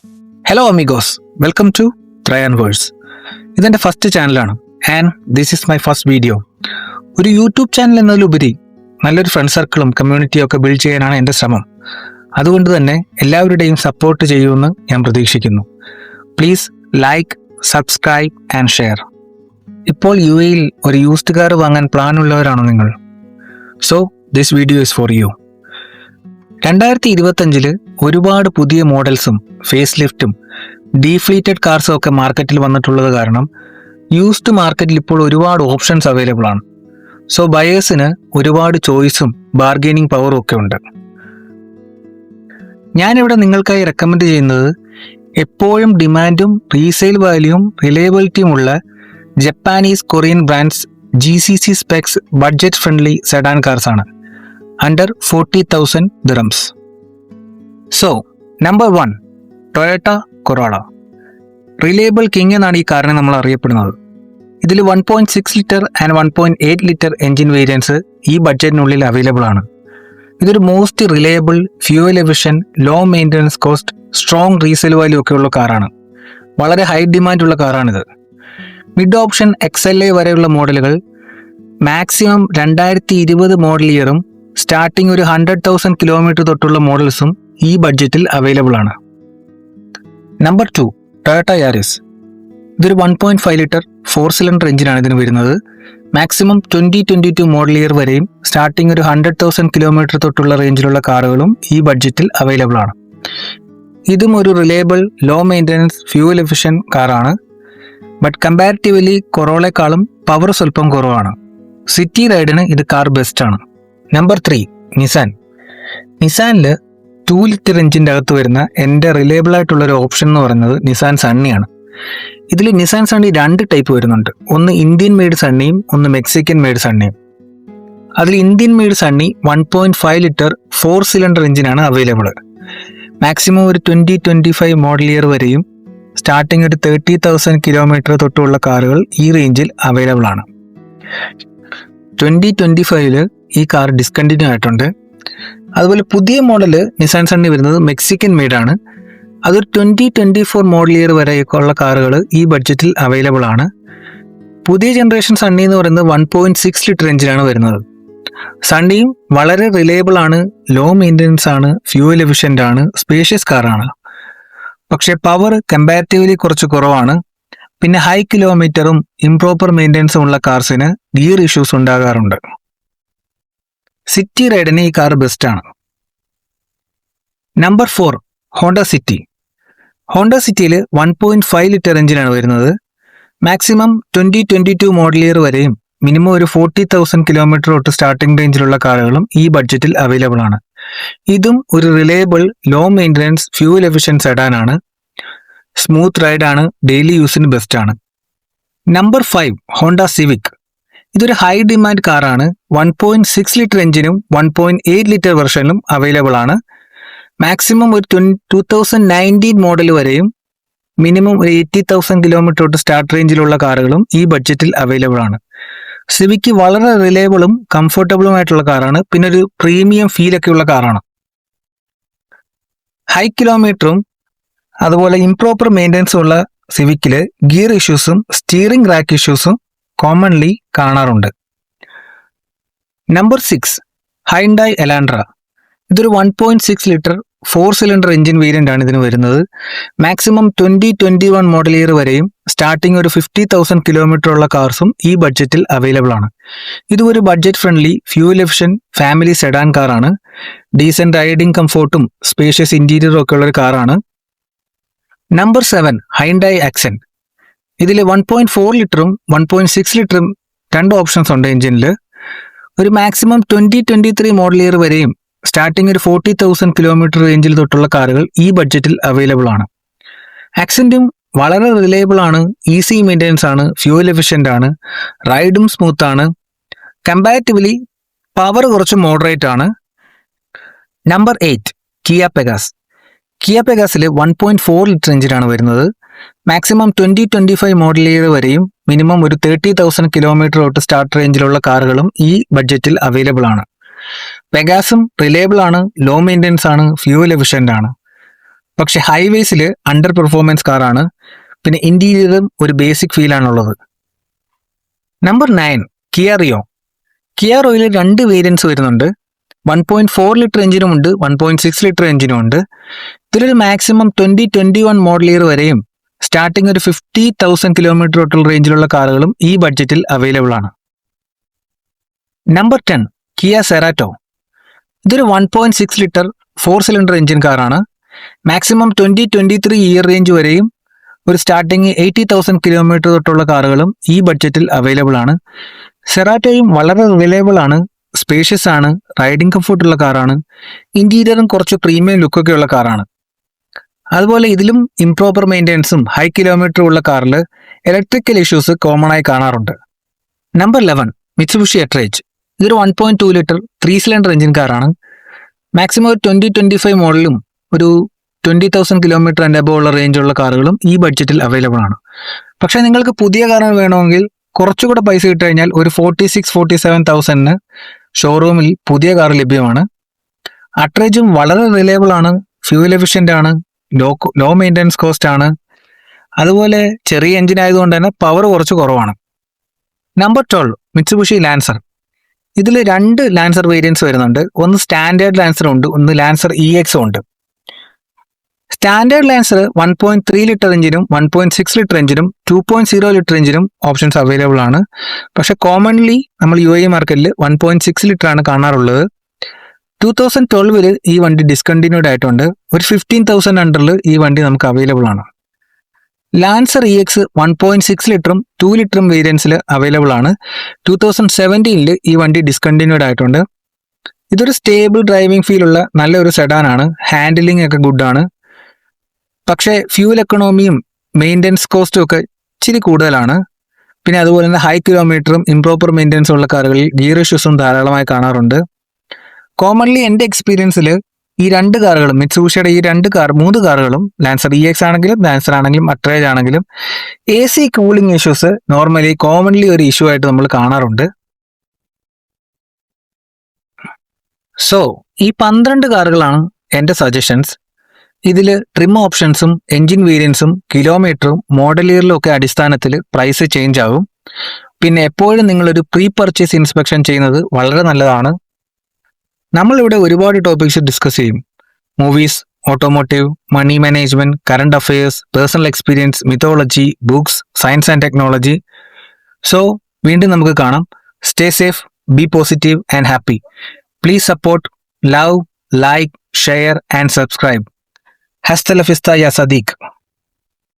Hello amigos, welcome to Trianverse. ഇതെൻ്റെ first ചാനലാണ് and this is my first video. ഒരു YouTube channel എന്നതിലുപരി നല്ലൊരു ഫ്രണ്ട് സർക്കിളും കമ്മ്യൂണിറ്റിയും ഒക്കെ ബിൽഡ് ചെയ്യാനാണ് എൻ്റെ ശ്രമം. അതുകൊണ്ട് തന്നെ എല്ലാവരുടെയും സപ്പോർട്ട് ചെയ്യുമെന്ന് ഞാൻ പ്രതീക്ഷിക്കുന്നു. Please like, subscribe and share. ഇപ്പോൾ UAE ഒരു യൂസ്ഡ് കാർ വാങ്ങാൻ പ്ലാൻ ഉള്ളവരാണോ നിങ്ങൾ? So this video is for you. 2025 ഒരുപാട് പുതിയ മോഡൽസും ഫേസ് ലിഫ്റ്റും ഡീഫ്ലീറ്റഡ് കാർസും ഒക്കെ മാർക്കറ്റിൽ വന്നിട്ടുള്ളത് കാരണം യൂസ്ഡ് മാർക്കറ്റിൽ ഇപ്പോൾ ഒരുപാട് ഓപ്ഷൻസ് അവൈലബിൾ ആണ്. സോ ബയേഴ്സിന് ഒരുപാട് ചോയ്സും ബാർഗെയിനിങ് പവറും ഒക്കെ ഉണ്ട്. ഞാനിവിടെ നിങ്ങൾക്കായി റെക്കമെൻഡ് ചെയ്യുന്നത് എപ്പോഴും ഡിമാൻഡും റീസെയിൽ വാല്യൂവും റിലയബിലിറ്റിയും ഉള്ള Japanese Korean brands GCC specs budget friendly sedan cars ആണ്. under 40,000 dirhams. So, number 1, Toyota Corolla. Reliable king എന്നാണ് ഈ കാറിനെ നമ്മൾ അറിയപ്പെടുന്നത്. ഇതിൽ 1.6 litre and 1.8 litre engine variants ഈ ബഡ്ജറ്റിനുള്ളിൽ അവൈലബിൾ ആണ്. ഇതൊരു most reliable, fuel efficient, low maintenance cost, strong resale value ഒക്കെ ഉള്ള കാറാണ്. വളരെ ഹൈ ഡിമാൻഡുള്ള കാറാണിത്. മിഡ് ഓപ്ഷൻ XLA വരെയുള്ള മോഡലുകൾ മാക്സിമം 2020 മോഡൽ ഇയറും സ്റ്റാർട്ടിംഗ് ഒരു 100,000 കിലോമീറ്റർ തൊട്ടുള്ള മോഡൽസും ഈ ബഡ്ജറ്റിൽ അവൈലബിൾ ആണ്. Number 2, Toyota Yaris. ഇതൊരു 1.5 ലിറ്റർ 4 സിലിണ്ടർ എഞ്ചിനാണ് ഇതിന് വരുന്നത്. മാക്സിമം 2022 മോഡൽ ഇയർ വരെയും സ്റ്റാർട്ടിംഗ് ഒരു 100,000 കിലോമീറ്റർ തൊട്ടുള്ള റേഞ്ചിലുള്ള കാറുകളും ഈ ബഡ്ജറ്റിൽ അവൈലബിൾ ആണ്. ഇതും ഒരു റിലയബിൾ, ലോ മെയിൻ്റനൻസ്, ഫ്യൂവൽ എഫിഷ്യൻ കാറാണ്. ബട്ട് കമ്പാരിറ്റീവ്ലി കൊറോളയെക്കാളും പവർ സ്വല്പം കുറവാണ്. സിറ്റി റൈഡിന് ഇത് കാർ ബെസ്റ്റ് ആണ്. നമ്പർ 3, നിസാനിൽ 2 ലിറ്റർ എഞ്ചിൻ്റെ അകത്ത് വരുന്ന എൻ്റെ റിലയബിൾ ആയിട്ടുള്ളൊരു ഓപ്ഷൻ എന്ന് പറയുന്നത് നിസാൻ സണ്ണിയാണ്. ഇതിൽ നിസാൻ സണ്ണി 2 ടൈപ്പ് വരുന്നുണ്ട്. ഒന്ന് ഇന്ത്യൻ മെയ്ഡ് സണ്ണിയും ഒന്ന് മെക്സിക്കൻ മെയ്ഡ് സണ്ണിയും. അതിൽ Indian made Sunny 1.5 litre 4 cylinder എഞ്ചിനാണ് അവൈലബിൾ. മാക്സിമം ഒരു 2025 മോഡൽ ഇയർ വരെയും സ്റ്റാർട്ടിംഗ് ഒരു 30,000 കിലോമീറ്റർ തൊട്ടുള്ള കാറുകൾ ഈ റേഞ്ചിൽ അവൈലബിൾ ആണ്. 2025 ഈ കാർ ഡിസ്കണ്ടിന്യൂ ആയിട്ടുണ്ട്. അതുപോലെ പുതിയ മോഡൽ നിസാൻ സണ്ണി വരുന്നത് മെക്സിക്കൻ മെയ്ഡാണ്. അതൊരു 2024 മോഡൽ ഇയർ വരെയൊക്കെയുള്ള കാറുകൾ ഈ ബഡ്ജറ്റിൽ അവൈലബിൾ ആണ്. പുതിയ ജനറേഷൻ സണ്ണി എന്ന് പറയുന്നത് 1.6 ലിറ്റർ എഞ്ചിനാണ് വരുന്നത്. സണ്ണിയും വളരെ റിലയബിൾ ആണ്, ലോ മെയിൻ്റനൻസ് ആണ്, ഫ്യൂവൽ എഫിഷ്യൻ്റ് ആണ്, സ്പേഷ്യസ് കാറാണ്. പക്ഷേ പവർ കമ്പാരിറ്റീവ്ലി കുറച്ച് കുറവാണ്. പിന്നെ ഹൈ കിലോമീറ്ററും ഇംപ്രോപ്പർ മെയിൻ്റനൻസും ഉള്ള കാർസിന് ഗിയർ ഇഷ്യൂസ് ഉണ്ടാകാറുണ്ട്. സിറ്റി റൈഡിന് ഈ കാർ ബെസ്റ്റ് ആണ്. Number 4, Honda city. ഹോണ്ട സിറ്റിയിൽ 1.5 ലിറ്റർ എഞ്ചിനാണ് വരുന്നത്. മാക്സിമം 2022 മോഡൽ ഇയർ വരെയും മിനിമം ഒരു 40,000 കിലോമീറ്റർ തൊട്ട് സ്റ്റാർട്ടിംഗ് റേഞ്ചിലുള്ള കാറുകളും ഈ ബഡ്ജറ്റിൽ അവൈലബിൾ ആണ്. ഇതും ഒരു reliable, low maintenance, fuel efficient സെഡാനാണ്. സ്മൂത്ത് റൈഡാണ്, ഡെയിലി യൂസിന് ബെസ്റ്റ് ആണ്. Number 5, Honda Civic. ഇതൊരു ഹൈ ഡിമാൻഡ് കാറാണ്. 1.6 ലിറ്റർ എഞ്ചിനും 1.8 ലിറ്റർ വെർഷനിലും അവൈലബിൾ ആണ്. മാക്സിമം ഒരു 2019 മോഡൽ വരെയും മിനിമം ഒരു 80,000 കിലോമീറ്റർ തൊട്ട് സ്റ്റാർട്ട് റേഞ്ചിലുള്ള കാറുകളും ഈ ബഡ്ജറ്റിൽ അവൈലബിൾ ആണ്. സിവിക്ക് വളരെ റിലയബിളും കംഫർട്ടബിളും ആയിട്ടുള്ള കാറാണ്. പിന്നെ ഒരു പ്രീമിയം ഫീലൊക്കെ ഉള്ള കാറാണ്. ഹൈ കിലോമീറ്ററും അതുപോലെ ഇംപ്രോപ്പർ മെയിൻ്റനൻസും ഉള്ള സിവിക്കിൽ ഗിയർ ഇഷ്യൂസും സ്റ്റിയറിംഗ് റാക്ക് ഇഷ്യൂസും കോമൺലി കാണാറുണ്ട്. Number 6, Hyundai Elantra. ഇതൊരു 1.6 ലിറ്റർ 4 സിലിണ്ടർ എഞ്ചിൻ വേരിയൻ്റ് ആണ് ഇതിന് വരുന്നത്. മാക്സിമം 2021 മോഡൽ ഇയർ വരെയും സ്റ്റാർട്ടിംഗ് ഒരു 50,000 കിലോമീറ്റർ ഉള്ള കാർസും ഈ ബഡ്ജറ്റിൽ അവൈലബിൾ ആണ്. ഇതും ഒരു budget friendly, fuel efficient, family sedan കാറാണ്. ഡീസൻറ്റ് റൈഡിംഗ് കംഫോർട്ടും സ്പേഷ്യസ് ഇൻറ്റീരിയറും ഒക്കെ ഉള്ളൊരു കാറാണ്. Number 7, Hyundai Accent. ഇതിൽ 1.4 ലിറ്ററും 1.6 ലിറ്ററും 2 ഓപ്ഷൻസ് ഉണ്ട് എഞ്ചിനിൽ. ഒരു മാക്സിമം 2023 മോഡൽ ഇയർ വരെയും സ്റ്റാർട്ടിംഗ് ഒരു 40,000 കിലോമീറ്റർ റേഞ്ചിൽ തൊട്ടുള്ള കാറുകൾ ഈ ബഡ്ജറ്റിൽ അവൈലബിൾ ആണ്. ആക്സെന്റും വളരെ റിലയബിൾ ആണ്, ഈസി മെയിൻ്റനൻസ് ആണ്, ഫ്യൂവൽ എഫിഷ്യൻ്റ് ആണ്, റൈഡും സ്മൂത്ത് ആണ്. കമ്പാരിറ്റീവ്ലി പവർ കുറച്ച് മോഡറേറ്റ് ആണ്. Number 8, Kia Pegas. കിയ പെഗാസിൽ 1.4 ലിറ്റർ എഞ്ചിനാണ് വരുന്നത്. മാക്സിമം 2025 മോഡൽ ഇയർ വരെയും മിനിമം ഒരു 30,000 കിലോമീറ്റർ തൊട്ട് സ്റ്റാർട്ട് റേഞ്ചിലുള്ള കാറുകളും ഈ ബഡ്ജറ്റിൽ അവൈലബിൾ ആണ്. പെഗാസും റിലയബിൾ ആണ്, ലോ മെയിൻ്റനൻസ് ആണ്, ഫ്യൂവൽ എഫിഷ്യൻ്റ് ആണ്. പക്ഷെ ഹൈവേസിൽ അണ്ടർ പെർഫോമൻസ് കാറാണ്. പിന്നെ ഇന്റീരിയറും ഒരു ബേസിക് ഫീലാണുള്ളത്. Number 9 Kia Rio. കിയ റിയോയിൽ 2 വേരിയൻസ് വരുന്നുണ്ട്. 1.4 ലിറ്റർ എഞ്ചിനും ഉണ്ട്, 1.6 ലിറ്റർ എഞ്ചിനും ഉണ്ട്. ഇതിലൊരു മാക്സിമം 2021 മോഡൽ ഇയർ വരെയും സ്റ്റാർട്ടിംഗ് ഒരു 50,000 കിലോമീറ്റർ ടോട്ടൽ റേഞ്ചിലുള്ള കാറുകളും ഈ ബഡ്ജറ്റിൽ അവൈലബിൾ ആണ്. Number 10 Kia Cerato. ഇതൊരു 1.6 ലിറ്റർ 4 സിലിണ്ടർ എഞ്ചിൻ കാറാണ്. മാക്സിമം 2023 ഇയർ റേഞ്ച് വരെയും ഒരു സ്റ്റാർട്ടിങ് 80,000 കിലോമീറ്റർ തൊട്ടുള്ള കാറുകളും ഈ ബഡ്ജറ്റിൽ അവൈലബിൾ ആണ്. സെറാറ്റോയും വളരെ റിലയബിൾ ആണ്, സ്പേഷ്യസ് ആണ്, റൈഡിംഗ് കംഫർട്ടുള്ള കാറാണ്. ഇന്റീരിയറും കുറച്ച് പ്രീമിയം ലുക്കൊക്കെ ഉള്ള കാറാണ്. അതുപോലെ ഇതിലും ഇംപ്രോപ്പർ മെയിൻ്റെനൻസും ഹൈ കിലോമീറ്റർ ഉള്ള കാറിൽ ഇലക്ട്രിക്കൽ ഇഷ്യൂസ് കോമൺ ആയി കാണാറുണ്ട്. Number 11 Mitsubishi Attrage. ഇതൊരു 1.2 ലിറ്റർ 3 സിലിണ്ടർ എഞ്ചിൻ കാറാണ്. മാക്സിമം ഒരു 2025 മോഡലും ഒരു 20,000 കിലോമീറ്റർ ആൻഡ് അബോവ് ഉള്ള റേഞ്ചുള്ള കാറുകളും ഈ ബഡ്ജറ്റിൽ അവൈലബിൾ ആണ്. പക്ഷേ നിങ്ങൾക്ക് പുതിയ കാറുകൾ വേണമെങ്കിൽ കുറച്ചുകൂടെ പൈസ ഇട്ട് കഴിഞ്ഞാൽ ഒരു 46-47,000 ഷോറൂമിൽ പുതിയ കാർ ലഭ്യമാണ്. അട്രേജും വളരെ റിലയബിൾ ആണ്, ഫ്യൂൽ എഫിഷ്യൻ്റ് ആണ്, ലോ മെയിൻ്റനൻസ് കോസ്റ്റ് ആണ്. അതുപോലെ ചെറിയ എഞ്ചിൻ ആയതുകൊണ്ട് തന്നെ പവർ കുറച്ച് കുറവാണ്. Number 12 Mitsubishi Lancer. ഇതിൽ 2 ലാൻസർ വേരിയൻസ് വരുന്നുണ്ട്. ഒന്ന് സ്റ്റാൻഡേർഡ് ലാൻസർ ഉണ്ട്, ഒന്ന് ലാൻസർ EX ഉണ്ട്. സ്റ്റാൻഡേർഡ് ലാൻസർ 1.3 ലിറ്റർ എഞ്ചിനും 1.6 ലിറ്റർ എഞ്ചിനും 2.0 ലിറ്റർ എഞ്ചിനും ഓപ്ഷൻസ് അവൈലബിൾ ആണ്. പക്ഷെ കോമൺലി നമ്മൾ UAE മാർക്കറ്റിൽ 1.6 ലിറ്റർ ആണ് കാണാറുള്ളത്. 2012 ഈ വണ്ടി ഡിസ്കണ്ടിന്യൂഡ് ആയിട്ടുണ്ട്. ഒരു 15,000 അണ്ടറിൽ ഈ വണ്ടി നമുക്ക് അവൈലബിൾ ആണ്. ലാൻസർ EX 1.6 ലിറ്ററും 2 ലിറ്ററും വേരിയൻസിൽ അവൈലബിൾ ആണ്. 2017 ഈ വണ്ടി ഡിസ്കണ്ടിന്യൂഡ് ആയിട്ടുണ്ട്. ഇതൊരു സ്റ്റേബിൾ ഡ്രൈവിംഗ് ഫീൽ ഉള്ള നല്ലൊരു സെഡാനാണ്. ഹാൻഡിലിംഗ് ഒക്കെ ഗുഡാണ്. പക്ഷേ ഫ്യൂൽ എക്കണോമിയും മെയിൻ്റനൻസ് കോസ്റ്റും ഒക്കെ ഇച്ചിരി കൂടുതലാണ്. പിന്നെ അതുപോലെ തന്നെ ഹൈ കിലോമീറ്ററും ഇംപ്രോപ്പർ മെയിൻ്റനൻസും ഉള്ള കാറുകളിൽ ഗിയർ ഇഷ്യൂസും ധാരാളമായി കാണാറുണ്ട്. കോമൺലി എൻ്റെ എക്സ്പീരിയൻസിൽ ഈ 2 കാറുകളും മിത്സുബിഷിയുടെ ഈ 3 കാറുകളും ലാൻസർ EX ആണെങ്കിലും ലാൻസർ ആണെങ്കിലും അട്രേജ് ആണെങ്കിലും AC കൂളിംഗ് ഇഷ്യൂസ് കോമൺലി ഒരു ഇഷ്യൂ ആയിട്ട് നമ്മൾ കാണാറുണ്ട്. സോ ഈ 12 കാറുകളാണ് എൻ്റെ സജഷൻസ്. ഇതിൽ ട്രിം ഓപ്ഷൻസും എൻജിൻ വേരിയൻസും കിലോമീറ്ററും മോഡൽ ഇയറിലും ഒക്കെ അടിസ്ഥാനത്തിൽ പ്രൈസ് ചേഞ്ച് ആകും. പിന്നെ എപ്പോഴും നിങ്ങളൊരു പ്രീ പർച്ചേസ് ഇൻസ്പെക്ഷൻ ചെയ്യുന്നത് വളരെ നല്ലതാണ്. നമ്മളിവിടെ ഒരുപാട് ടോപ്പിക്സ് ഡിസ്കസ് ചെയ്യും. Movies, automotive, money management, current affairs, personal experience, mythology, books, science and technology. So വീണ്ടും നമുക്ക് കാണാം. Stay safe, be positive and happy. Please support, love, like, share and subscribe. ഹസ്ത ലഫിസ്ത യാ സദീഖ്.